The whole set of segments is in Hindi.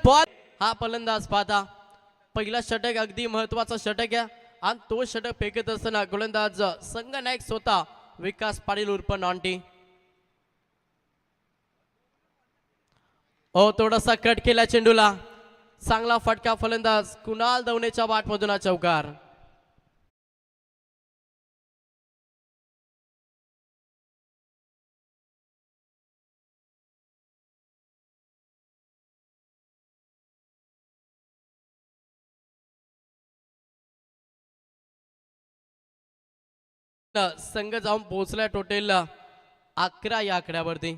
बॉल हा फलंदाज पाहता पहिला षटक अगदी महत्वाचा षटक आहे आणि तो षटक फेकत असताना गोलंदाज संघनायक स्वतः विकास पाटील उर्फ नॉन्टी थोडासा कट केला चेंडूला चांगला फटका फलंदाज कुणाल दवनेच्या बाटमधून हा चौकार संघ जाऊन पोहोचलाय टोटल 11 या आकड्यावरती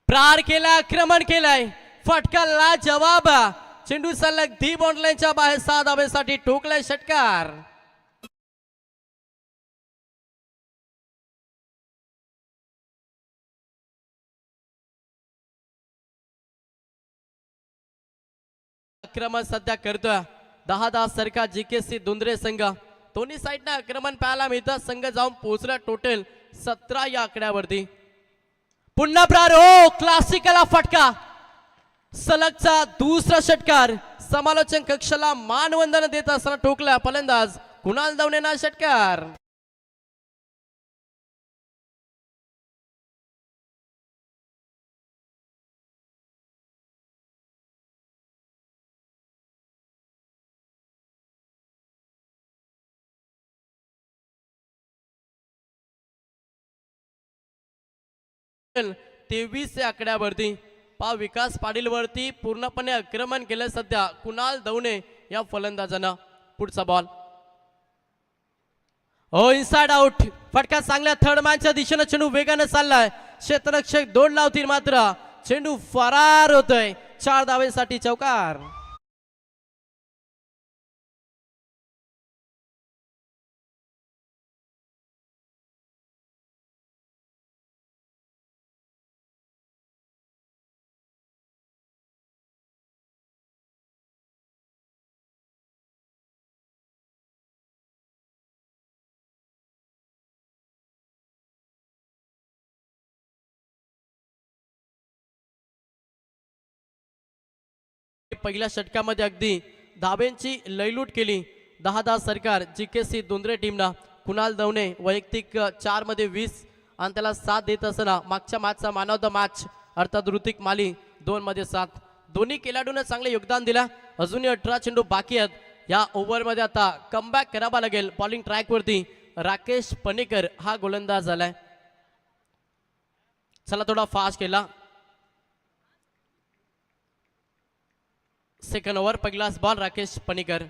प्रार केला आक्रमण केलाय फटकाला जवाब चेंडू सलग धी बॉन्डलाईनच्या बाहेर 6 धावेसाठी ठोकलाय षटकार आक्रमण सध्या करतोय 10 सरकार जीकेसी दुंद्रे संघ दोन्ही साईडनं आक्रमण पाहायला मिळतं संघ जाऊन पोहोचला टोटल 17 या आकड्यावरती पुन्हा प्रार क्लासिकला फटका सलगचा दुसरा षटकार समालोचन कक्षाला मानवंदन देत असताना ठोकला फलंदाज कुणाल दवनेना षटकार तेवीस या आकड्यावरती पा विकास पाटील वरती पूर्णपणे आक्रमण केलं सध्या कुणाल दवने या फलंदाजानं पुढचा बॉल इनसाइड आउट फटका चांगल्या थर्ड मॅनच्या दिशेने चेंडू वेगाने चाललाय क्षेत्ररक्षक 2 लावतील मात्र चेंडू फरार होतोय 4 धावेसाठी चौकार पहिल्या षटकामध्ये अगदी धाब्यांची लयलूट केली 10 सरकार जीकेसी दुंद्रे टीमना कुणाल दवने वैयक्तिक 4 मध्ये 20 आणि त्याला 7 देत असताना मागच्या मॅचचा मॅन ऑफ द मॅच अर्थात ऋतिक माली 2 मध्ये 7 दोन्ही खेळाडूंना चांगले योगदान दिला अजूनही 18 चेंडू बाकी आहेत या ओव्हर मध्ये आता कमबॅक करावा लागेल बॉलिंग ट्रॅक वरती राकेश पणेकर हा गोलंदाज झालाय चला थोडा फास्ट केला सेकंड ओव्हर पहिलाच बॉल राकेश पणेकर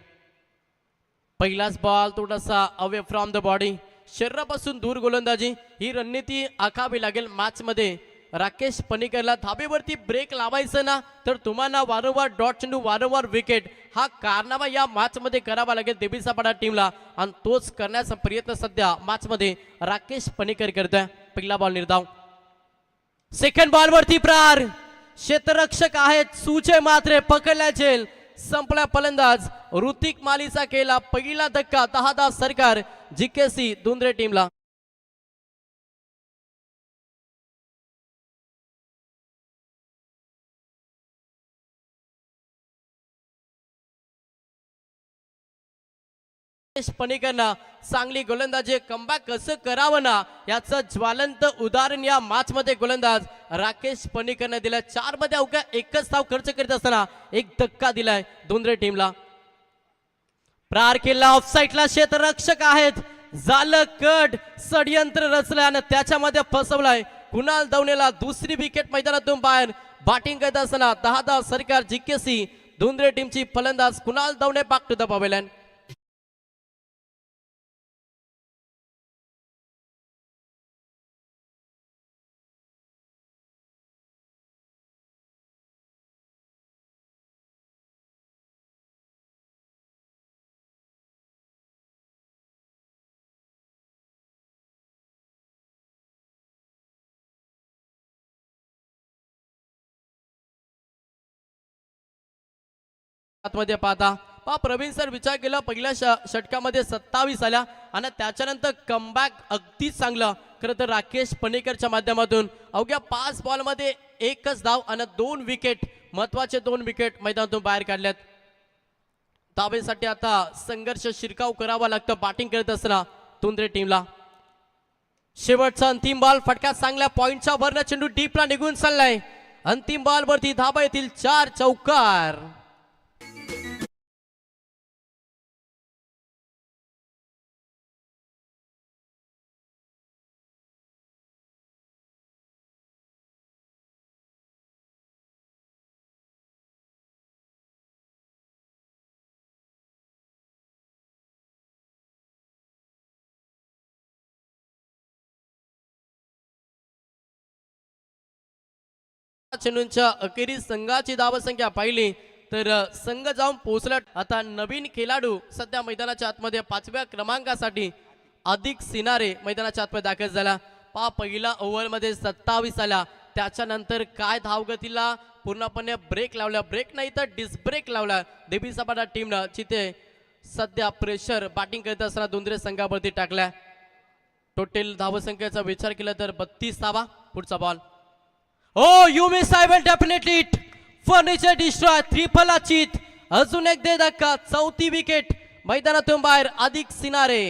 पहिलाच बॉल थोडासा अवे फ्रॉम द बॉडी शरीरापासून दूर गोलंदाजी ही रणनीती आखावी लागेल मॅच मध्ये राकेश पणेकरला धाबेवरती ब्रेक लावायचं ना तर तुम्हाला वारंवार डॉट चेंडू वारंवार विकेट हा कारनामा या मॅच मध्ये करावा लागेल देवीसापाडा टीमला आणि तोच करण्याचा प्रयत्न सध्या मॅच मध्ये राकेश पणेकर करतोय पहिला बॉल निर्धाव सेकंड बॉल वरती प्रार क्षेत्ररक्षक आहेत सूचे मात्रे पकडल्या जेल संपला फलंदाज ऋतिक मालीचा केला पहिला धक्का 10 सरकार जीकेसी दुंद्रे टीमला पणेकरना चांगली गोलंदाजी कमबॅक कसं करावं ना याचं ज्वलंत उदाहरण या मॅच मध्ये गोलंदाज राकेश पणेकरने दिला 4 मध्ये अवघ्या एकच धाव खर्च करीत असताना एक धक्का दिलाय दुंद्रे टीमला प्रार केला ऑफसाईडला क्षेत्ररक्षक आहेत झालं कट षडयंत्र रचलंय आणि त्याच्यामध्ये फसवलाय कुणाल दवनेला दुसरी विकेट मैदानातून बाहेर बॅटिंग करत असताना 10 सरकार जीकेसी दुंद्रे टीमची फलंदाज Kunal Dawane back to the pavilion मध्ये पाहता प्रवीण सर विचार केला पहिल्या षटकामध्ये 27 आल्या आणि त्याच्यानंतर कमबॅक अगदी चांगलं खरं तर राकेश पणेकरच्या माध्यमातून अवघ्या 5 बॉलमध्ये एकच धाव आणि 2 विकेट महत्वाचे 2 विकेट मैदानातून बाहेर काढल्यात. धावेसाठी आता संघर्ष शिरकाव करावा लागतं बॅटिंग करत असताना तुंद्रे टीमला. शेवटचा अंतिम बॉल फटका चांगल्या पॉइंटच्या वरनं चेंडू डीपला निघून चाललाय. अंतिम बॉल वरती धाबा येतील 4 चौकार. चेंडूंच्या अखेरीस संघाची धावसंख्या पाहिली तर संघ जाऊन पोहोचला. आता नवीन खेळाडू सध्या मैदानाच्या आतमध्ये 5व्या क्रमांकासाठी अधिक सिनारे मैदानाच्या आतमध्ये दाखल झाला. पहिला ओव्हरमध्ये 27 आला. त्याच्यानंतर काय धावगतीला पूर्णपणे ब्रेक लावला, ब्रेक नाही तर डिस्ब्रेक लावला देवी सपाटा टीमनं, जिथे सध्या प्रेशर बॅटिंग करत असताना दुंद्रे संघावरती टाकला. टोटल धावसंख्येचा विचार केला तर 32 धावा. पुढचा ball. Oh, you miss, I will definitely it. Furniture destroy, triple अचित. अजून एक दे धक्का. 4थी विकेट मैदानातून बाहेर अधिक सिनारे.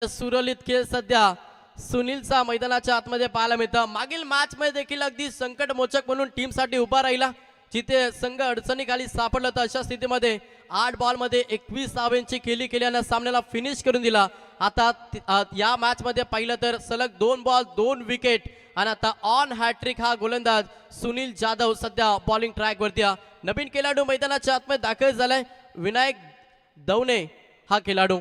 सुरलित खेळ सध्या सुनीलचा मैदानाच्या आतमध्ये पाहायला मिळतं. मागील मॅच मध्ये देखील अगदी संकटमोचक म्हणून टीम साठी उभा राहिला, जिथे संघ अडचणीखाली सापडला. तर अशा स्थितीमध्ये 8 बॉल मध्ये 21 धावांची खेळी केल्यानं सामन्याला फिनिश करून दिला. आता या मॅच मध्ये पाहिलं तर सलग 2 बॉल 2 विकेट आणि आता ऑन हॅट्रिक हा गोलंदाज सुनील जाधव सध्या बॉलिंग ट्रॅक वरती. नवीन खेळाडू मैदानाच्या आतमध्ये दाखल झालाय विनायक दवणे हा खेळाडू.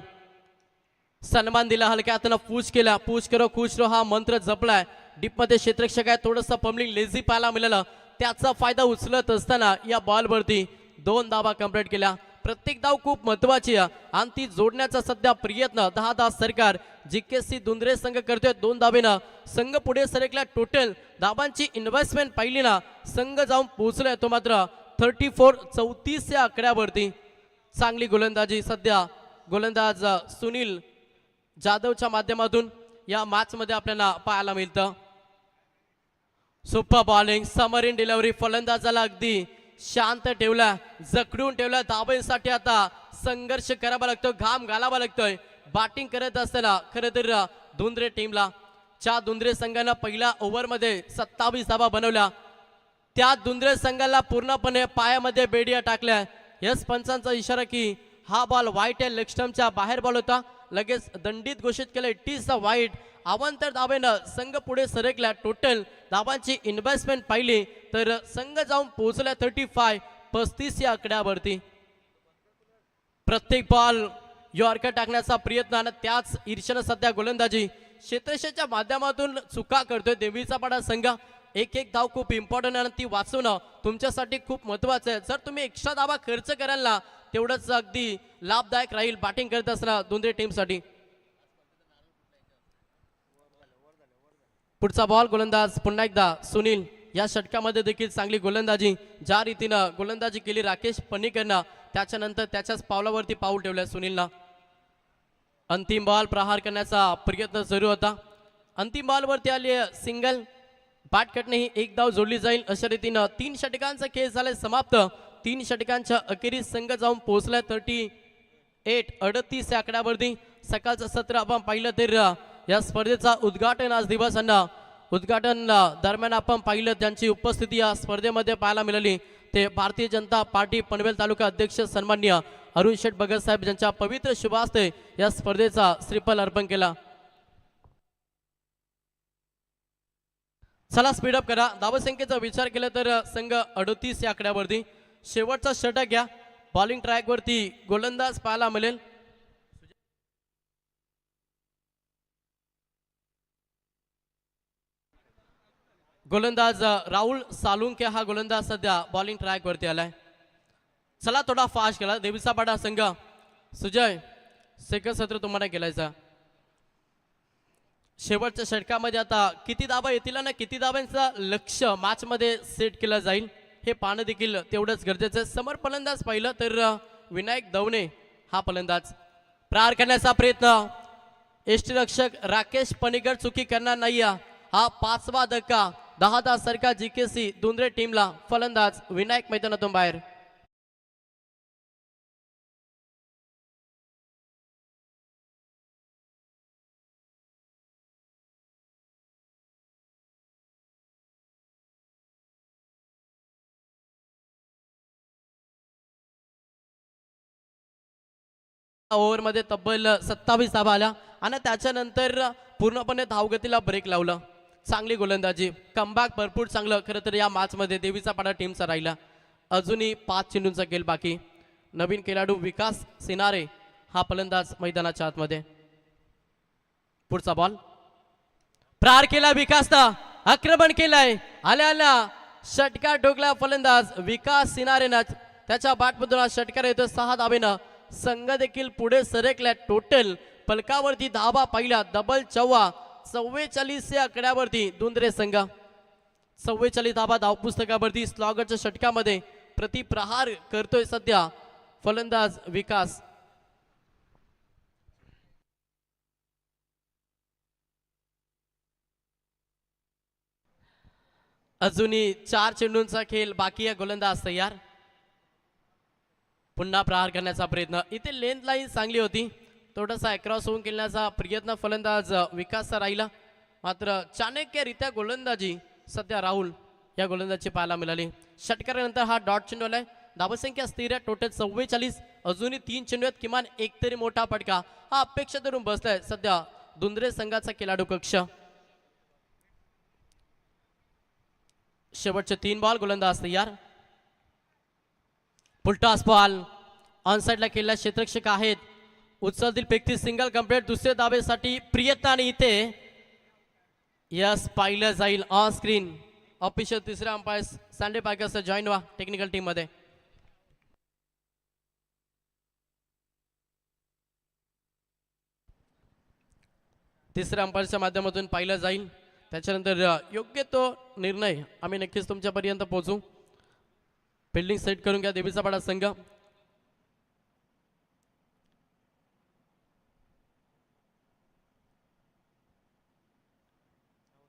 सन्मान दिला, हलक्या हातानं पूछ केला. पूछ करो खुश रो हा मंत्र जपलाय. डीप मध्ये क्षेत्ररक्षक आहे, थोडंसं पम्बलिंग लेझी पाहायला मिळालं. त्याचा फायदा उचलत असताना या बॉलवरती 2 धावा कंप्लीट केल्या. प्रत्येक धाव खूप महत्वाची आहे आणि ती जोडण्याचा सध्या प्रयत्न 10 सरकार जिकेसी दुंद्रे संघ करतोय. 2 धावेनं संघ पुढे सरकला. टोटल धावांची इन्व्हेस्टमेंट पाहिली ना, संघ जाऊन पोहोचलाय तो मात्र 34 या आकड्यावरती. चांगली गोलंदाजी सध्या गोलंदाज सुनील जाधवच्या माध्यमातून या मॅच मध्ये आपल्याला पाहायला मिळतं. सुपर बॉलिंग, समरिन डिलिव्हरी, फलंदाजाला अगदी शांत ठेवला, जखडून ठेवला. धावेसाठी आता संघर्ष करावा लागतो, घाम घालावा लागतोय बॅटिंग करत असताना. खरं तर दुंद्रे टीमला दुंद्रे संघानं पहिल्या ओव्हरमध्ये 27 धावा बनवल्या. त्या दुंद्रे संघाला पूर्णपणे पायामध्ये बेडिया टाकल्या. यस पंचांचा इशारा की हा बॉल वाईट आहे, लेग स्टंपच्या बाहेर बॉल होता. लगेच दंडित घोषित केलं. It is the wide. अवांतर धावेनं संघ पुढे सरकला. टोटल धावांची इन्व्हेस्टमेंट पाहिली तर संघ जाऊन पोहोचला 35 या आकड्यावरती. प्रत्येक बॉल यॉर्कर टाकण्याचा प्रयत्न आणि त्याच ईर्ष्यानं सध्या गोलंदाजी क्षेत्ररक्षकाच्या माध्यमातून चुका करतोय देवीचा पाडा संघ. एक धाव खूप इम्पॉर्टंट आहे, ती वाचवणं तुमच्यासाठी खूप महत्वाचं आहे. जर तुम्ही एक्स्ट्रा धावा खर्च कराल ना, तेवढंच अगदी लाभदायक राहील बॅटिंग करत असताना दुंद्रे टीमसाठी. पुढचा बॉल गोलंदाज पुन्हा एकदा सुनील. या षटकामध्ये देखील चांगली गोलंदाजी, ज्या रीतीनं गोलंदाजी केली राकेश पणीकरनं, त्याच्यानंतर त्याच्याच पावलावरती पाऊल ठेवलं सुनीलनं. अंतिम बॉल प्रहार करण्याचा प्रयत्न सुरू होता. अंतिम बॉलवरती आली सिंगल. बॅट कटने ही 1 धाव जोडली जाईल. अशा रीतीनं 3 षटकांचा खेळ झालाय समाप्त. 3 षटकांच्या अखेरीस संघ जाऊन पोहोचलाय 38 या आकड्यावरती. सकाळचं सत्र आपण पाहिलं तर या स्पर्धेचा उद्घाटन आज दिवस उद्घाटन दरम्यान आपण पाहिलं त्यांची उपस्थिती या स्पर्धेमध्ये पाहायला मिळाली. ते भारतीय जनता पार्टी पनवेल तालुका अध्यक्ष सन्माननीय अरुण शेठ भगत साहेब यांच्या पवित्र शुभास्ते या स्पर्धेचा श्रीफल अर्पण केला. चला स्पीडअप करा. धावसंख्येचा विचार केला तर संघ 38 या आकड्यावरती. शेवटचा षटक घ्या. बॉलिंग ट्रॅक वरती गोलंदाज पाहायला मिळेल. गोलंदाज राहुल सालुंके हा गोलंदाज सध्या बॉलिंग ट्रॅक वरती आलाय. चला थोडा फास्ट केला देवीचा पाडा संघ. सुजय सेकंड सत्र तुम्हाला केलायचा. शेवटच्या षटकामध्ये आता किती धावा येतील ना किती धावांचं लक्ष मॅच मध्ये सेट केलं जाईल हे पाहणं देखील तेवढंच गरजेचं आहे. समोर फलंदाज पाहिलं तर विनायक दवणे हा फलंदाज. प्रहार करण्याचा प्रयत्न, यष्टीरक्षक राकेश पणीकर चुकी करणार नाही. हा 5वा धक्का. 10 सरका जीकेसी दुंद्रे टीमला. फलंदाज विनायक मैदानातून बाहेर. ओव्हरमध्ये तब्बल 27 धावा आल्या आणि त्याच्यानंतर पूर्णपणे धावगतीला ब्रेक लावलं. चांगली गोलंदाजी, कमबॅक भरपूर चांगलं. खरं तर या मॅचमध्ये देवीचा पाडा टीमचा राहिला. अजूनही 5 चेंडूंचा खेळ बाकी. नवीन खेळाडू विकास सिनारे हा फलंदाज मैदानाच्या आतमध्ये. पुढचा बॉल प्रहार केला विकासनं, आक्रमण केलंय. आल्या षटकार ठोकला फलंदाज विकास सिनारेनं. त्याच्या बॅटमधून हा षटकार येतो 6 धावेनं. संघ देखील पुढे सरकल्या. टोटल पलकावरती धावा पाहिल्या डबल 44 या आकड्यावरती दुंद्रे संघ. 44 धावा धावपुस्तकावरती. स्लॉगरच्या षटकामध्ये प्रतिप्रहार करतोय सध्या फलंदाज विकास. अजूनही 4 चेंडूंचा खेळ बाकी आहे. गोलंदाज तयार. पुन्हा प्रहार करण्याचा प्रयत्न. इथे लेंथ लाईन चांगली होती. थोडासा अक्रॉस होऊन खेळण्याचा प्रयत्न फलंदाज विकासचा राहिला. मात्र चाणक्यरित्या गोलंदाजी सध्या राहुल या गोलंदाजी पाहायला मिळाली. षटकारानंतर हा डॉट चेंडू आलाय. धावसंख्या स्थिर आहे टोटल 44. अजूनही 3 चेंडू आहेत. किमान एक तरी मोठा फटका हा अपेक्षा धरून बसलाय सध्या दुंद्रे संघाचा खेळाडू कक्ष. शेवटचे 3 बॉल. गोलंदाज तयार. पुलटॉस बॉल ऑन साइडला खेळला. क्षेत्ररक्षक आहेत. उचलतील पेक्ती सिंगल कंप्लीट. दुसऱ्या धावेसाठी प्रयत्न आणि इथे यस पाहिलं जाईल ऑन स्क्रीन. ऑफिशियल तिसऱ्या अंपायर सँडी पायकर्स जॉईन व्हा टेक्निकल टीम मध्ये. तिसऱ्या अंपायरच्या माध्यमातून पाहिलं जाईल. त्याच्यानंतर योग्य तो निर्णय आम्ही नक्कीच तुमच्यापर्यंत पोहोचू. फिल्डिंग सेट करून घ्या देवीचा पाडा संघ.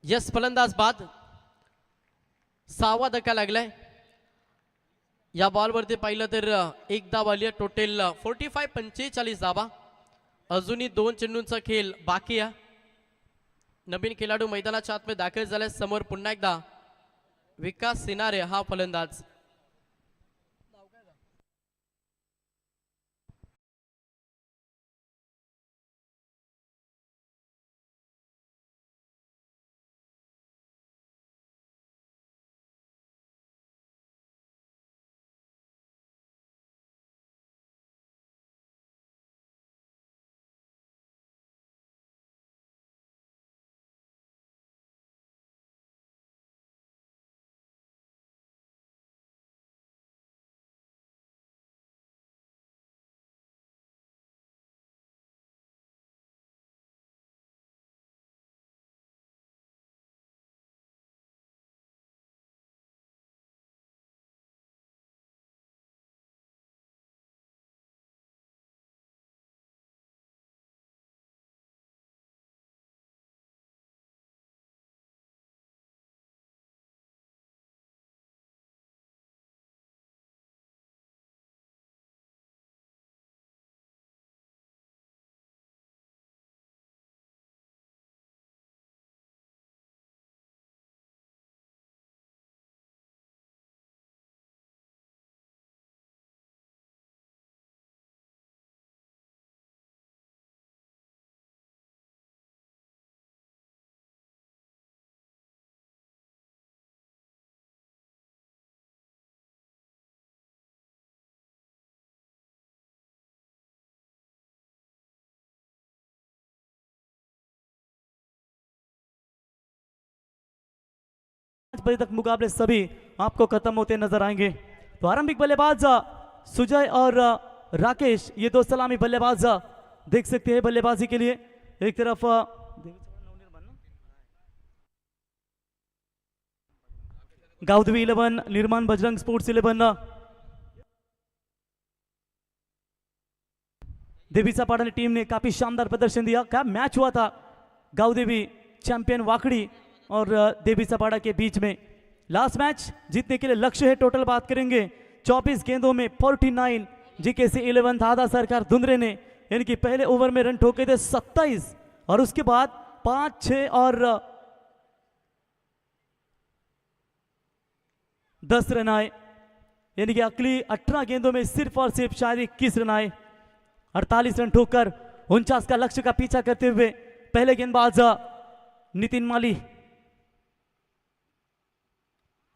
यस फलंदाज बाद. 6वा धक्का लागलाय. या बॉलवरती पाहिलं तर एक धाव आली आहे. टोटल 45 धावा. अजूनही 2 चेंडूंचा खेळ बाकी आहे. नवीन खेळाडू मैदानाच्या आतमध्ये दाखल झाले. समोर पुन्हा एकदा विकास सिनारे हा फलंदाज. बजे तक मुकाबले सभी आपको खत्म होते नजर आएंगे। तो आरंभिक बल्लेबाज सुजय और राकेश, ये दो सलामी बल्लेबाज देख सकते हैं बल्लेबाजी के लिए। एक तरफ गावदेवी 11 निर्माण बजरंग स्पोर्ट्स 11 देवीचा पाड़ा टीम ने काफी शानदार प्रदर्शन दिया। क्या मैच हुआ था गावदेवी चैंपियन वाकड़ी और देवीचा पाड़ा के बीच में। लास्ट मैच जीतने के लिए लक्ष्य है, टोटल बात करेंगे 24 गेंदों में 49 जीकेसी 11 दादा सरकार धुंधरे ने यानी कि पहले ओवर में रन ठोके थे 27 और उसके बाद 5, 6 और 10 रन आए, यानी कि अगली 18 गेंदों में सिर्फ और सिर्फ शायद 21 रन आए। 48 रन ठोककर 49 का लक्ष्य का पीछा करते हुए पहले गेंदबाज नितिन माली।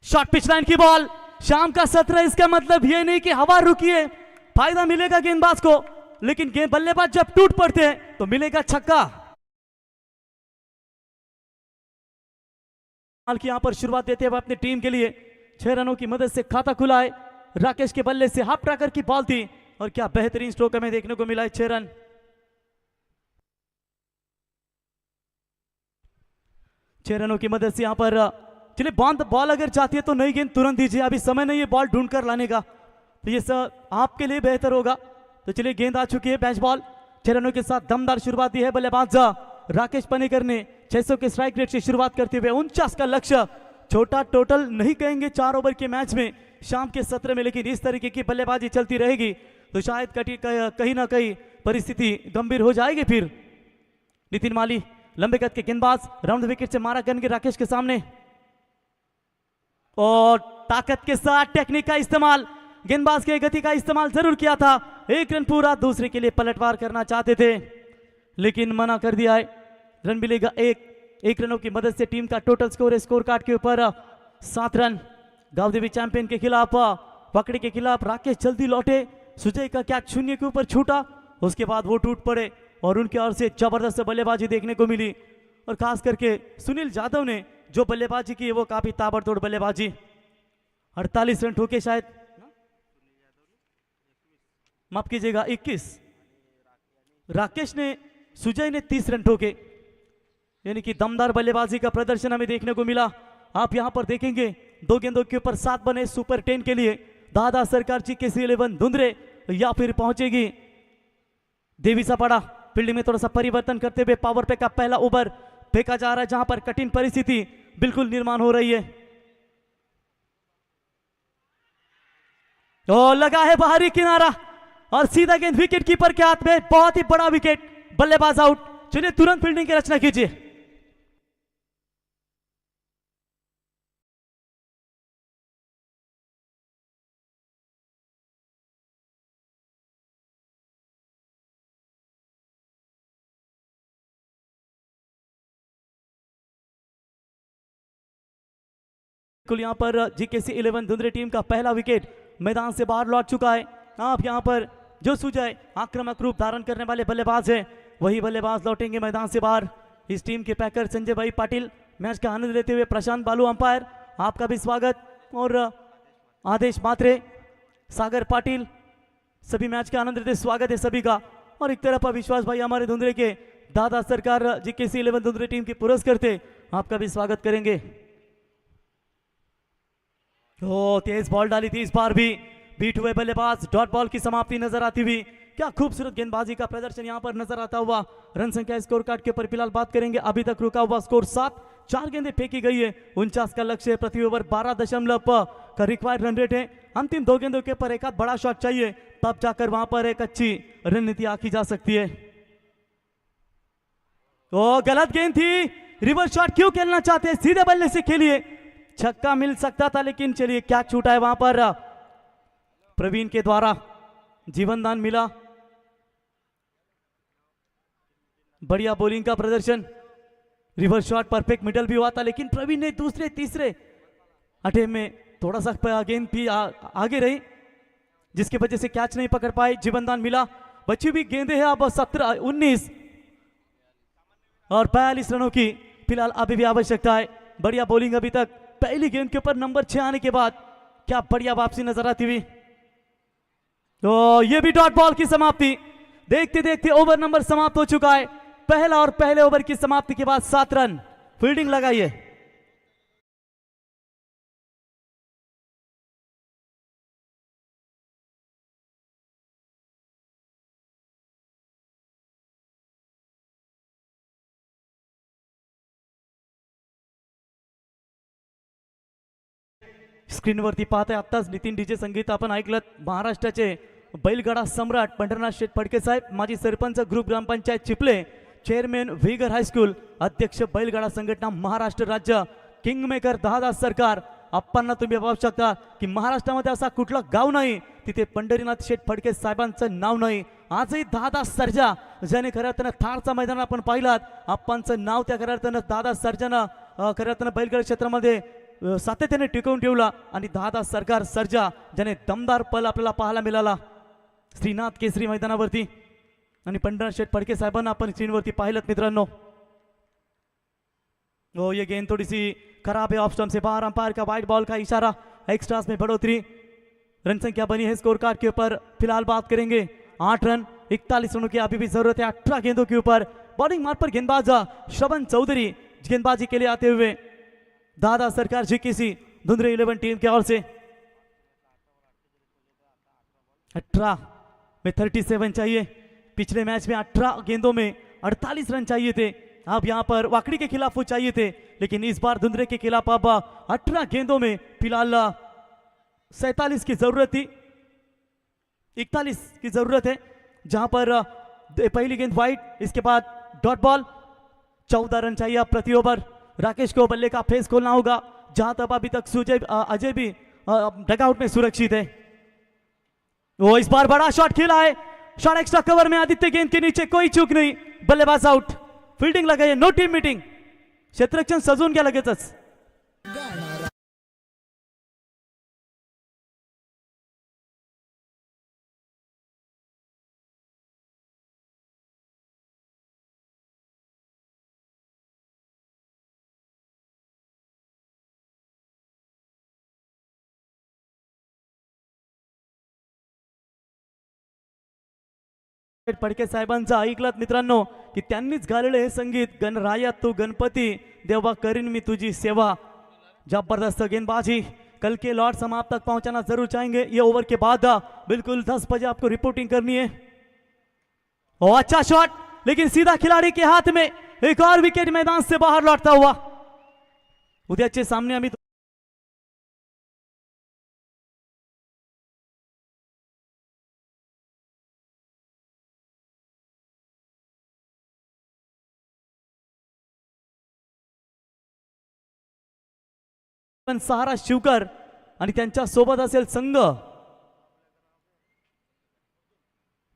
शॉर्ट पिच लाइन की बॉल, शाम का 17। इसका मतलब यह नहीं कि हवा रुकी है, फायदा मिलेगा गेंदबाज को, लेकिन गेंद बल्लेबाज जब टूट पड़ते हैं तो मिलेगा छक्का। की यहां पर शुरुआत देते हुए अपनी टीम के लिए 6 रनों की मदद से खाता खुला है। राकेश के बल्ले से हाफ ट्रैकर की बॉल थी और क्या बेहतरीन स्ट्रोक हमें देखने को मिला है। 6 रन। छह रनों की मदद से यहां पर चलिए बॉल अगर चाहती है तो नई गेंद तुरंत दीजिए, अभी समय नहीं है बॉल ढूंढकर लाने का, तो ये सब आपके लिए बेहतर होगा। तो चलिए गेंद आ चुकी है, बेंच बॉल। 6 रनों के साथ दमदार शुरुआत दी है बल्लेबाज राकेश पनीकर ने 600 के स्ट्राइक रेट से शुरुआत करते हुए 49 का लक्ष्य। छोटा टोटल नहीं कहेंगे 4 ओवर के मैच में शाम के 17 में, लेकिन इस तरीके की बल्लेबाजी चलती रहेगी तो शायद कहीं ना कहीं परिस्थिति गंभीर हो जाएगी। फिर नितिन माली लंबे कद के गेंदबाज राउंड विकेट से मारा करेंगे राकेश के सामने और ताकत के साथ टेक्निक का इस्तेमाल, गेंदबाज के गति का इस्तेमाल जरूर किया था। 1 रन पूरा, दूसरे के लिए पलटवार करना चाहते थे लेकिन मना कर दिया है। रन मिलेगा 1 रनों की मदद से टीम का टोटल स्कोर कार्ड के ऊपर 7 रन। गावदेवी चैंपियन के खिलाफ पकड़ी के खिलाफ राकेश जल्दी लौटे, सुजय का कैच 0 के ऊपर छूटा, उसके बाद वो टूट पड़े और उनकी ओर से जबरदस्त बल्लेबाजी देखने को मिली और खास करके सुनील यादव ने जो बल्लेबाजी की वो काफी ताबड़तोड़ बल्लेबाजी। 48 रन ठोके शायद, माफ कीजिएगा 21। राकेश ने, सुजय ने 30 रन ठोके, यानी कि दमदार बल्लेबाजी का प्रदर्शन हमें देखने को मिला। आप यहां पर देखेंगे 2 गेंदों के ऊपर 7 बने सुपर 10 के लिए दादा सरकार जीकेसी 11 धुंधरे या फिर पहुंचेगी देवीचा पाड़ा। फील्डिंग में थोड़ा सा परिवर्तन करते हुए पावर पे का पहला ओवर फेंका जा रहा है जहां पर कठिन परिस्थिति बिल्कुल निर्माण हो रही है और लगा है बाहरी किनारा और सीधा गेंद विकेट कीपर के हाथ में, बहुत ही बड़ा विकेट, बल्लेबाज आउट। चलिए तुरंत फील्डिंग की रचना कीजिए। यहां पर जीकेसी 11 धुंधरे टीम का पहला विकेट मैदान से बाहर लौट चुका है। आप यहां पर जो सुजय आक्रामक रूप धारण करने वाले बल्लेबाज है वही बल्लेबाज लौटेंगे मैदान से बाहर। इस टीम के पैकर संजय भाई पाटिल, मैच का आनंद लेते हुए प्रशांत बालू अंपायर, आपका भी स्वागत, और आदेश मात्रे, सागर पाटिल, सभी मैच का आनंद लेते स्वागत है सभी का। और एक तरफ विश्वास भाई हमारे धुंधरे के दादा सरकार जीकेसी 11 धुंधरे टीम के पुरस्कार थे, आपका भी स्वागत करेंगे। तेज बॉल डाली थी इस बार भी, बीट हुए बल्लेबाज, डॉट बॉल की समाप्ति नजर आती हुई। क्या खूबसूरत गेंदबाजी का प्रदर्शन यहां पर नजर आता हुआ। रन संख्या स्कोर कार्ड के ऊपर फिलहाल बात करेंगे, अभी तक रुका हुआ स्कोर 7, 4 गेंदें फेंकी गई है, 49 का लक्ष्य है, प्रति ओवर 12 का रिक्वायर्ड रन रेट है। अंतिम 2 गेंदों के ऊपर एक आध बड़ा शॉट चाहिए, तब जाकर वहां पर एक अच्छी रणनीति आंकी जा सकती है। गलत गेंद थी, रिवर्स शॉट क्यों खेलना चाहते हैं, सीधे बल्ले से खेलिए, छक्का मिल सकता था लेकिन चलिए क्या छूटा है वहां पर प्रवीण के द्वारा, जीवन दान मिला। बढ़िया बॉलिंग का प्रदर्शन, रिवर्स शॉट परफेक्ट मिडल भी हुआ था लेकिन प्रवीण ने दूसरे तीसरे अटेम्प्ट में थोड़ा सा गेंद भी आगे रही जिसकी वजह से कैच नहीं पकड़ पाए, जीवन दान मिला। बची हुई गेंदें हैं अब 17, 19 और 42 रनों की फिलहाल अभी भी आवश्यकता है। बढ़िया बॉलिंग अभी तक, पहली गेंद के ऊपर नंबर 6 आने के बाद क्या बढ़िया वापसी नजर आती हुई। तो ये भी डॉट बॉल की समाप्ति, देखते देखते ओवर नंबर समाप्त हो चुका है। पहला और पहले ओवर की समाप्ति के बाद 7 रन। फील्डिंग लगाइए। स्क्रीनवरती पाहताय आत्ताच नितीन डीजे संगीत आपण ऐकलं. महाराष्ट्राचे बैलगाडा सम्राट पंढरनाथ शेठ फडके साहेब, माजी सरपंच ग्रुप ग्रामपंचायत चिपले, चेअरमॅन व्हीगर हायस्कूल, अध्यक्ष बैलगाडा संघटना महाराष्ट्र राज्य, किंगमेकर दहादास सरकार. आप्पांना तुम्ही पाहू शकता की महाराष्ट्रामध्ये असा कुठला गाव नाही तिथे पंढरीनाथ शेठ फडके साहेबांचं नाव नाही. आजही दहादास सर्जा, ज्याने खऱ्या अर्थानं थारचा मैदान आपण पाहिलात, आप्पांचं नाव त्या खऱ्या अर्थानं दहादास सर्जानं खऱ्या अर्थानं बैलगाडा क्षेत्रामध्ये सातत्याने टिकवून ठेवला. आणि दहादास सरकार सर्जा, ज्याने दमदार पल आपल्याला पाहायला मिळाला श्रीनाथ केसरी मैदानावरती. आणि पंढरनाथ शेठ फडके साहेबांना आपण स्क्रीनवरती पाहिलं मित्रांनो. वो ये गेंद थोड़ी सी खराब है, ऑफ स्टंप से बाहर, अंपायर का वाइट बॉल का इशारा, एक्स्ट्रास में बढ़ोतरी. रन संख्या बनी है स्कोर कार्ड के ऊपर. फिलहाल बात करेंगे 8 रन 41 रनों की अभी भी जरूरत है 18 गेंदों के ऊपर. बॉलिंग मार्ग पर गेंदबाज श्रवण चौधरी गेंदबाजी के लिए आते हुए. दादा सरकार जीकेसी धुंधरे 11 टीम की ओर से 18 में 37 चाहिए. पिछले मैच में 18 गेंदों में 48 रन चाहिए थे. अब यहां पर वाकड़ी के खिलाफ वो चाहिए थे, लेकिन इस बार धुंधरे के खिलाफ अब 18 गेंदों में फिलहाल 47 की जरूरत थी, 41 की जरूरत है. जहां पर पहली गेंद वाइड, इसके बाद डॉट बॉल. 14 रन चाहिए अब प्रति ओवर. राकेश को बल्ले का फेस खोलना होगा, जहां तक अभी तक अजय भी डगआउट में सुरक्षित है. वो इस बार बड़ा शॉट खेला है, शॉट एक्स्ट्रा कवर में. आदित्य गेंद के नीचे, कोई चूक नहीं, बल्लेबाज आउट. फील्डिंग लगाई, नो टीम मीटिंग. क्षेत्ररक्षण सजवून घ्या लगेचच. फडके साहेबांचं ऐकलत मित्रांनो की त्यांनीच गालेलं हे संगीत, गणराया तू गणपती देवा करीन मी तुझी सेवा. जबरदस्त गेंदबाजी. कल के लॉट समाप्त तक पहुंचाना जरूर चाहेंगे. ये ओवर के बाद बिल्कुल 10 बजे आपको रिपोर्टिंग करनी है. और अच्छा शॉट, लेकिन सीधा खिलाड़ी के हाथ में. एक और विकेट मैदान से बाहर लौटता हुआ. उद्याचे सामने आम्ही पण सहारा शिवकर आणि त्यांच्या सोबत असेल संघ,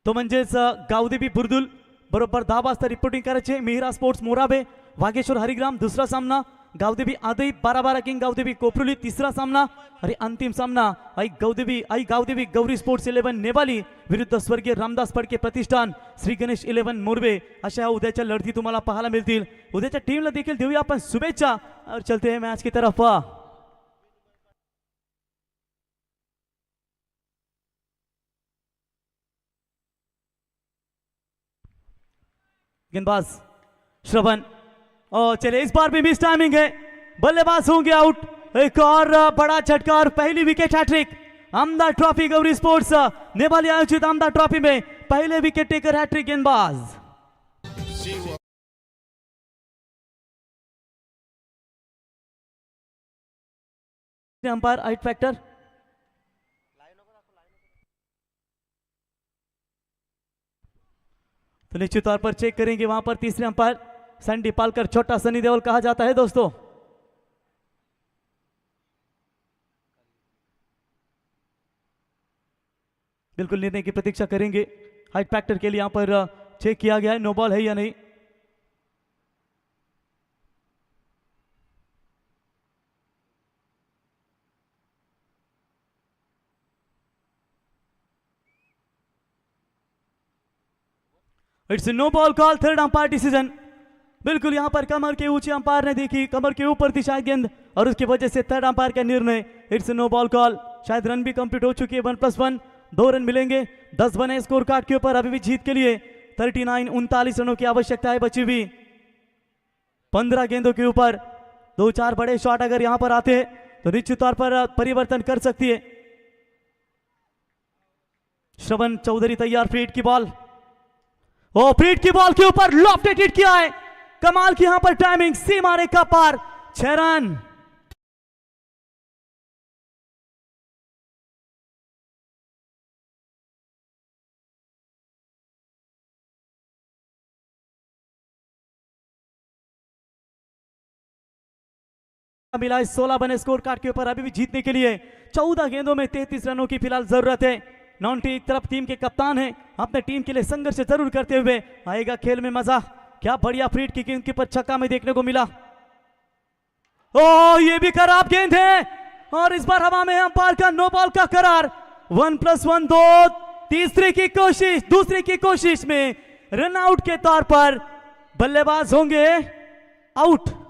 तो म्हणजेच गावदेवी बुर्दुल. बरोबर 10 वाजता रिपोर्टिंग करायचे. मिहिरा स्पोर्ट्स मोराबे, वागेश्वर हरिग्राम दुसरा सामना. गावदेवी आदई 12-12 किंग गावदेवी कोपरुली तिसरा सामना. आणि अंतिम सामना आई गावदेवी गौरी स्पोर्ट्स 11 नेवाली विरुद्ध स्वर्गीय रामदास फडके प्रतिष्ठान श्री गणेश 11 मोरबे. अशा उद्याच्या लढती तुम्हाला पाहायला मिळतील. उद्याच्या टीमला देखील देऊया आपण शुभेच्छा. और चलते हैं मैच की तरफ. गेंदबाज श्रवण, और चले इस बार भी मिस टाइमिंग है, बल्लेबाज होंगे आउट. एक और बड़ा झटका और पहली विकेट हैट्रिक. आमदार ट्रॉफी गौरी स्पोर्ट्स नेवाली आयोजित आमदार ट्रॉफी में पहले विकेट टेकर हैट्रिक गेंदबाज. अंपायर आइट फैक्टर. तो निश्चित तौर पर चेक करेंगे वहां पर तीसरे अंपायर सैंडी पालकर, छोटा सनी देओल कहा जाता है दोस्तों. बिल्कुल निर्णय की प्रतीक्षा करेंगे. हाइट फैक्टर के लिए यहां पर चेक किया गया है, नो बॉल है या नहीं. It's no ball call, third umpire decision. बिल्कुल यहां पर कमर के ऊंचे अंपायर ने देखी, कमर के ऊपर थी शायद गेंद, और उसकी वजह से थर्ड अंपायर का निर्णय. It's no ball call. शायद रन भी कंप्लीट हो चुकी है. 1+1 2 रन मिलेंगे. 10 बने स्कोर कार्ड के ऊपर. अभी भी जीत के लिए 39 रनों की आवश्यकता है बची हुई. 15 गेंदों के ऊपर 2-4 बड़े शॉट अगर यहां पर आते हैं तो निश्चित तौर पर परिवर्तन कर सकती है. श्रवण चौधरी तैयार. फील्ड की बॉल, ओ फील्ड की बॉल के ऊपर लॉफ्टेड हिट किया है. कमाल की यहां पर टाइमिंग, सीमा रेखा पार. 6 रन. मिला है 16 बने स्कोर कार्ड के ऊपर अभी भी जीतने के लिए 14 गेंदों में 33 रनों की फिलहाल जरूरत है। नॉन्टी एक तरफ टीम के कप्तान है, अपने टीम के लिए संघर्ष जरूर करते हुए आएगा खेल में मजा। क्या बढ़िया फ्रीड की गेंद के ऊपर छक्का में देखने को मिला। ओ ये भी खराब गेंद है और इस बार हवा में अंपायर का नो बॉल का करार। 1+1 2, दूसरे की कोशिश में रन आउट के तौर पर बल्लेबाज होंगे आउट।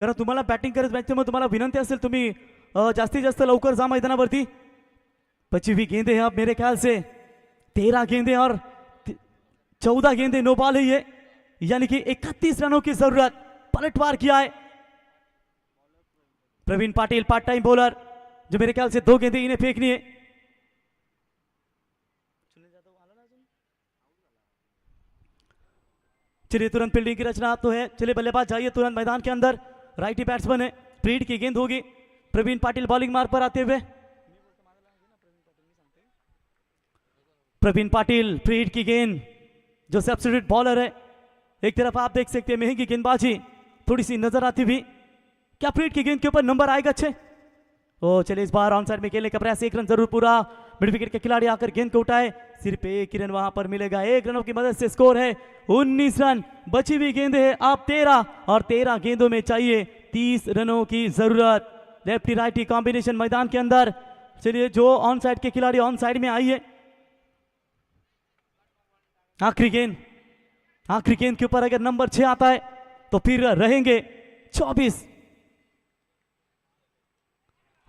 कारण तुम्हाला बॅटिंग करत मॅचमध्ये तुम्हाला विनंती असेल तुम्ही जास्तीत जास्त लवकर जा मैदानावरती। 25वीं गेंदे हैं अब मेरे ख्याल से 13 गेंदे और 14 गेंदे नो बॉल है ये, यानी कि 31 रनों की जरूरत। पलटवार किया है Praveen Patil part time bowler, जो मेरे ख्याल से 2 गेंदे इन्हें फेंकनी है। चलिए तुरंत फील्डिंग की रचना तो है, चलिए बल्लेबाज जाइए तुरंत मैदान के अंदर। राइटी बैट्समैन है, प्रीड की गेंद होगी। प्रवीण पाटिल बॉलिंग मार्ग पर आते हुए, प्रवीण पाटिल प्रीड की गेंद, जो सब्स्टिट्यूट बॉलर है। एक तरफ आप देख सकते हैं महंगी गेंदबाजी थोड़ी सी नजर आती हुई। क्या प्रीड की गेंद के ऊपर नंबर आएगा अच्छे? ओ चलिए इस बार ऑन साइड में खेलने का प्रयास, 1 रन जरूर पूरा। मिड विकेट के खिलाड़ी आकर गेंद को उठाए, सिर्फ 1 रन वहां पर मिलेगा। 1 रनों की मदद से स्कोर है 19 रन। बची हुई गेंदें है आप 13 और 13 गेंदों में चाहिए 30 रनों की जरूरत। लेफ्टी राइटी कॉम्बिनेशन मैदान के अंदर। चलिए जो ऑन साइड के खिलाड़ी ऑन साइड में आइए। आखिरी गेंद के ऊपर अगर नंबर 6 आता है तो फिर रहेंगे 24।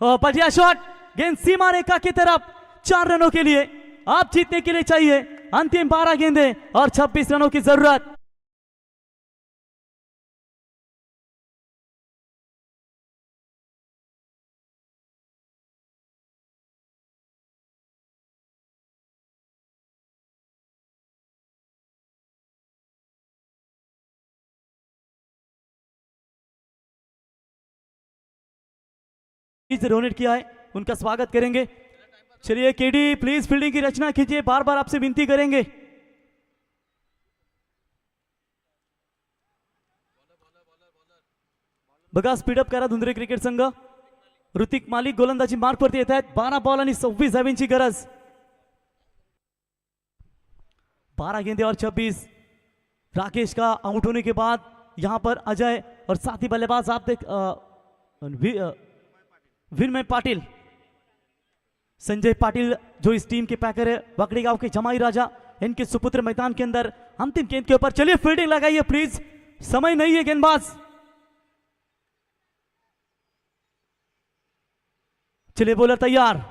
बढ़िया शॉट, गेंद सीमा रेखा की तरफ। 4 रनों के लिए आप जीतने के लिए चाहिए अंतिम 12 गेंदें और 26 रनों की जरूरत। डोनेट किया है, उनका स्वागत करेंगे। चलिए केडी प्लीज फील्डिंग की रचना कीजिए, बार बार आपसे विनती करेंगे। बघा स्पीडअप करा धुंद्रे क्रिकेट संघ। ऋतिक मालिक गोलंदाजी मार्ग वरती येत आहेत। 12 बॉल आणि 26 धावांची गरज। 12 गेंदे और 26। राकेश का आउट होने के बाद यहां पर अजय और साथी बल्लेबाज आप देख विनमय पाटिल, संजय पाटिल जो इस टीम के पैकर है, वकड़ी गांव के जमाई राजा, इनके सुपुत्र मैदान के अंदर अंतिम गेंद के ऊपर। चलिए फील्डिंग लगाइए प्लीज, समय नहीं है गेंदबाज। चलिए बॉलर तैयार।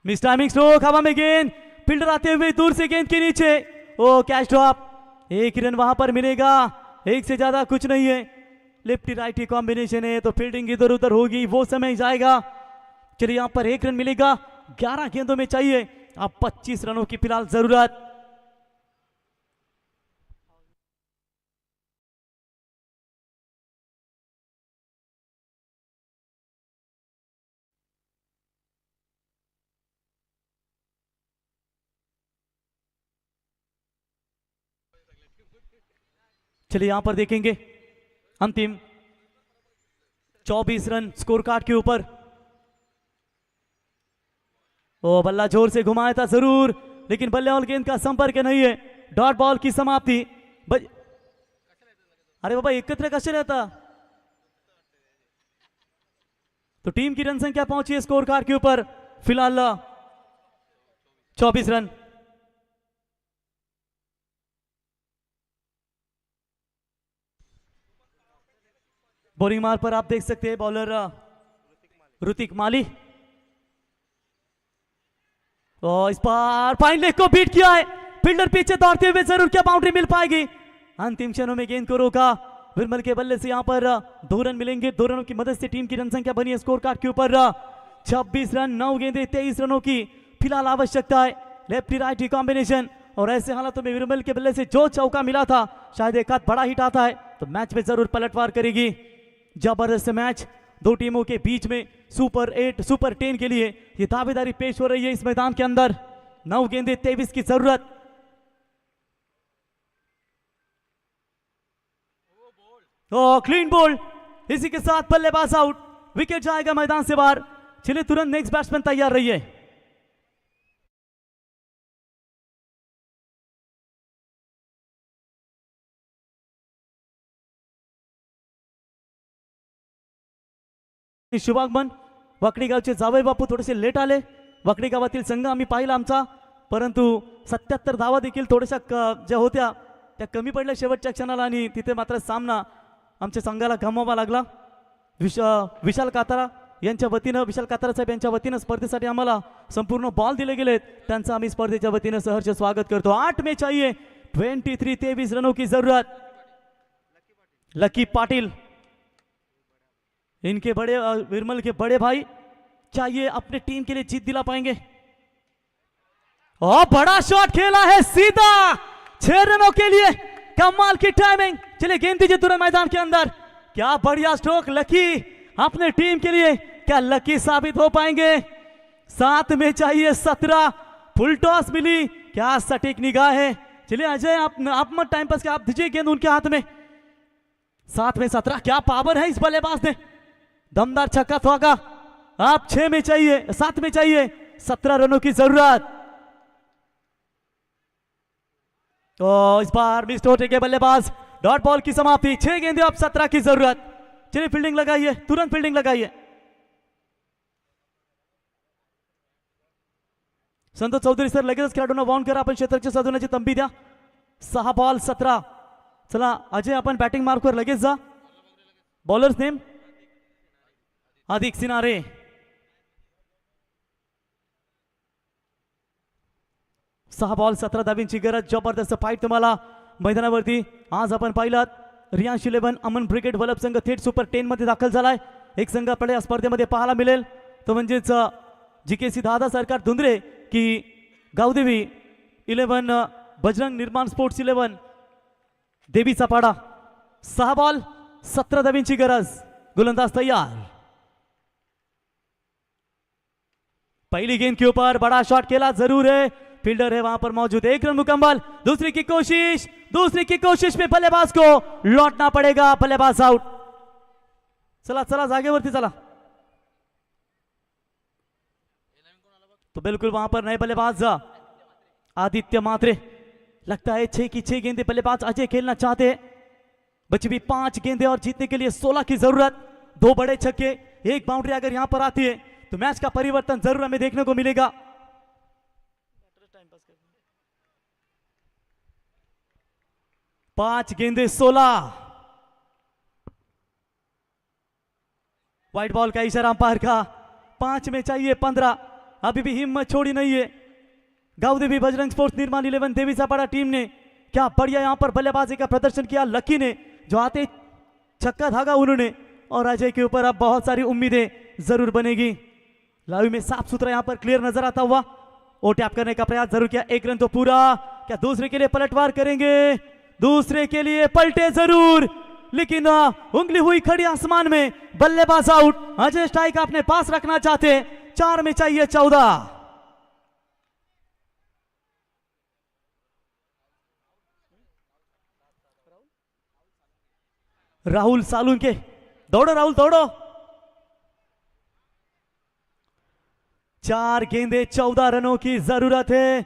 मिस टाइमिंग स्ट्रोक, हवा में गेंद, फील्डर आते हुए दूर से गेंद के नीचे। ओ कैच ड्रॉप। 1 रन वहां पर मिलेगा, 1 से ज्यादा कुछ नहीं है। लेफ्टी राइटी कॉम्बिनेशन है तो फील्डिंग इधर उधर होगी, वो समय जाएगा। चलिए यहां पर 1 रन मिलेगा, 11 गेंदों में चाहिए अब 25 रनों की फिलहाल जरूरत। चलिए यहां पर देखेंगे अंतिम 24 रन स्कोर कार्ड के ऊपर। ओ बल्ला जोर से घुमाया था जरूर, लेकिन बल्ले और गेंद का संपर्क नहीं है। डॉट बॉल की समाप्ति। अरे बाबा एकत्र कसे रहता। तो टीम की रन संख्या पहुंची है स्कोर कार्ड के ऊपर फिलहाल 24 रन। बॉलिंग मार्ग पर आप देख सकते हैं बॉलर ऋतिक माली। और इस बार फाइन लेग को बीट किया है, फील्डर पीछे दौड़ते हुए जरूर क्या बाउंड्री मिल पाएगी। अंतिम क्षणों में गेंद को रोका विरमल के बल्ले से यहाँ पर 2 रन मिलेंगे। 2 रनों की मदद से टीम की रन संख्या बनी है स्कोर कार्ड के ऊपर 26 रन, 9 गेंदे, 23 रनों की फिलहाल आवश्यकता है। लेफ्टी राइटी कॉम्बिनेशन और ऐसे हालातों में विरमल के बल्ले से जो चौका मिला था शायद एक आध बड़ा हिट आता है तो मैच में जरूर पलटवार करेगी। जबरदस्त मैच दो टीमों के बीच में सुपर 8 सुपर 10 के लिए ये दावेदारी पेश हो रही है इस मैदान के अंदर। 9 गेंदे 23 की जरूरत। क्लीन बोल्ड, इसी के साथ बल्लेबाज आउट, विकेट जाएगा मैदान से बाहर। चलिए तुरंत नेक्स्ट बैट्समैन तैयार रहिए। शुभागमन वाकडी गावचे जावई बापू थोडेसे लेट आले। वाकडी गावातील संघ आम्ही पाहिला आमचा, परंतु 77 धावा देखील थोड्याशा ज्या होत्या त्या कमी पडल्या शेवटच्या क्षणाला आणि तिथे मात्र सामना आमच्या संघाला गमवावा लागला। विशाल कातारा यांच्या वतीनं, विशाल कातारा साहेब यांच्या वतीनं स्पर्धेसाठी आम्हाला संपूर्ण बॉल दिले गेलेत, त्यांचं आम्ही स्पर्धेच्या वतीनं सहर्ष स्वागत करतो। 8 में चाहिए 23 रनों की जरूरत। लकी पाटिल, इनके बड़े विरमल के बड़े भाई, क्या ये अपने टीम के लिए जीत दिला पाएंगे? और बड़ा शॉट खेला है सीधा 6 रनों के लिए, कमाल की टाइमिंग। चलिए गेंद दीजिए तुरंत मैदान के अंदर। क्या बढ़िया स्ट्रोक लकी अपने टीम के लिए, क्या लकी साबित हो पाएंगे? 7 में चाहिए 17, फुल टॉस मिली, क्या सटीक निगाह है। चलिए अजय आप मत टाइम पास के, आप दीजिए गेंद उनके हाथ में। 7 में 17, क्या पावर है इस बल्लेबाज ने, दमदार छक्का थोका। आप 6 में चाहिए, 7 में चाहिए 17 रनों की जरूरत। तो इस बार मिस्ड होने के बल्लेबाज, डॉट बॉल की समाप्ति। 6 गेंदे अब 17 की जरूरत। चलिए फील्डिंग लगाइए, तुरंत फील्डिंग लगाइए। संतोष चौधरी सर लगेच खेळाडूंना वॉर्न करा, आपण क्षेत्ररक्षक साधवण्याची तंबी द्या। 6 बॉल 17। चला अजय आपण बॅटिंग मार्कवर लगेच जा। बॉलर्स नेम अधिक सिनारे। सहा बॉल 17 धाबींची गरज। जबरदस्त फाईट तुम्हाला मैदानावरती आज आपण पाहिलात। रियांश 11 अमन ब्रिगेड वल्लभ संघ थेट सुपर 10 मध्ये दाखल झालाय। एक संघ आपल्याला या स्पर्धेमध्ये पाहायला मिळेल तो म्हणजेच जीकेसी दादा सरकार धुंद्रे की गावदेवी 11 बजरंग निर्माण स्पोर्ट्स 11 देवीचा पाडा। 6 बॉल 17 धाबींची गरज। गोलंदाज तैयार। पहली गेंद के ऊपर बड़ा शॉट खेला जरूर है, फील्डर है वहां पर मौजूद। 1 रन मुकम्मल। दूसरी की कोशिश में बल्लेबाज को लौटना पड़ेगा, बल्लेबाज आउट। चला चला जागेवरती चला। तो बिल्कुल वहां पर नए बल्लेबाज आदित्य मात्रे। लगता है 6 की 6 गेंदे बल्लेबाज अजय खेलना चाहते हैं। बची भी 5 गेंदे और जीतने के लिए 16 की जरूरत। 2 बड़े छक्के, 1 बाउंड्री अगर यहां पर आती है तो मैच का परिवर्तन जरूर हमें देखने को मिलेगा। 5 गेंदे 16। व्हाइट बॉल का इशारा अंपायर का। 5 में चाहिए 15। अभी भी हिम्मत छोड़ी नहीं है गावदेवी बजरंग स्पोर्ट्स निर्माण 11 देवी सापाड़ा टीम ने। क्या बढ़िया यहां पर बल्लेबाजी का प्रदर्शन किया लकी ने, जो आते छक्का धागा उन्होंने। और अजय के ऊपर अब बहुत सारी उम्मीदें जरूर बनेगी। लाइव में साफ सुथरा यहां पर क्लियर नजर आता हुआ ओ टैप करने का प्रयास जरूर किया। 1 रन तो पूरा। क्या दूसरे के लिए पलटवार करेंगे? दूसरे के लिए पलटे जरूर, लेकिन उंगली हुई खड़ी आसमान में, बल्लेबाज आउट। अजय स्ट्राइक अपने पास रखना चाहते। 4 में चाहिए 14। राहुल सालुंके, दौड़ो राहुल दौड़ो। 4 गेंदे 14 रनों की जरूरत है।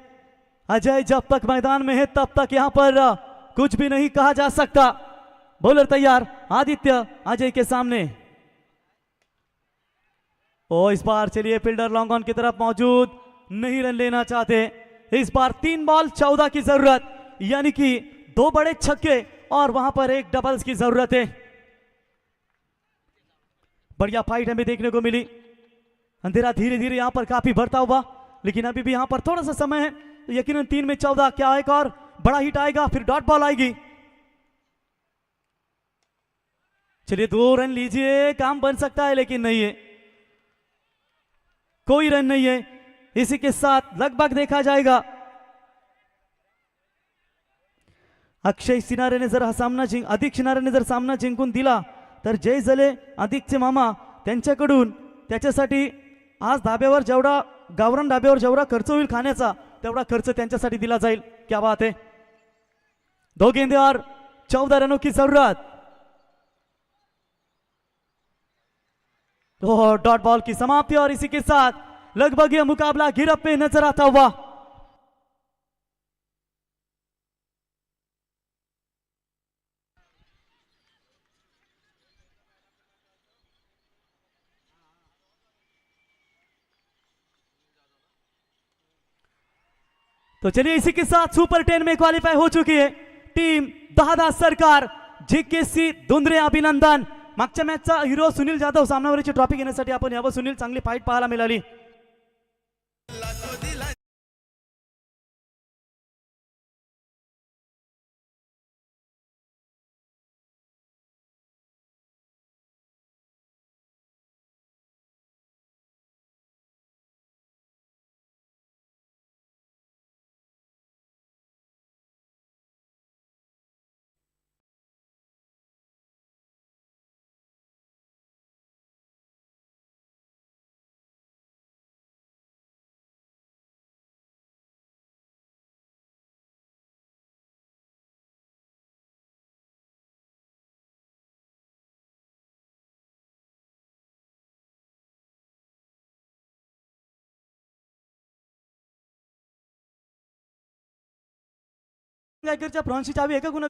अजय जब तक मैदान में है तब तक यहां पर कुछ भी नहीं कहा जा सकता। बॉलर तैयार, आदित्य अजय के सामने। ओ इस बार चलिए फील्डर लॉन्ग ऑन की तरफ मौजूद, नहीं रन लेना चाहते। इस बार 3 बॉल 14 की जरूरत, यानी कि 2 बड़े छक्के और वहां पर 1 डबल्स की जरूरत है। बढ़िया फाइट हमें देखने को मिली। अंधेरा धीरे धीरे यहां पर काफी बढ़ता हुआ, लेकिन अभी भी यहां पर थोड़ा सा समय है। तो यकीनन 3 में 14 क्या एक और बड़ा हिट आएगा, फिर डॉट बॉल आएगी। चलिए 2 रन लीजिए, काम बन सकता है लेकिन नहीं है, कोई रन नहीं है। इसी के साथ लगभग देखा जाएगा अक्षय सिनारेने जर हा सामना अधिक सिनारेने जर सामना जिंकून दिला तर जय जले अधिकचे मामा त्यांच्याकडून त्याच्यासाठी आज धाब्यावर जेवढा गावरान धाब्यावर जेवढा खर्च होईल खाण्याचा तेवढा खर्च त्यांच्यासाठी दिला जाईल। क्या बात है, 2 गेंदे और 14 रनों की जरूरत। डॉट बॉल की समाप्ति और इसी के साथ लगभग यह मुकाबला गिरफ्त पे नजर आता हुआ। तो चलिए इसी के साथ सुपर 10 में क्वालिफाई हो चुकी है टीम दहादा सरकार JKC दुंद्रे। अभिनंदन। मागच्या मॅचचा हिरो सुनील जाधव सामनावरची ट्रॉफी घेण्यासाठी आपण यावर सुनील चांगली फाईट पाहायला मिळाली। गायकरच्या फ्रॉन्सची चावी एका गुण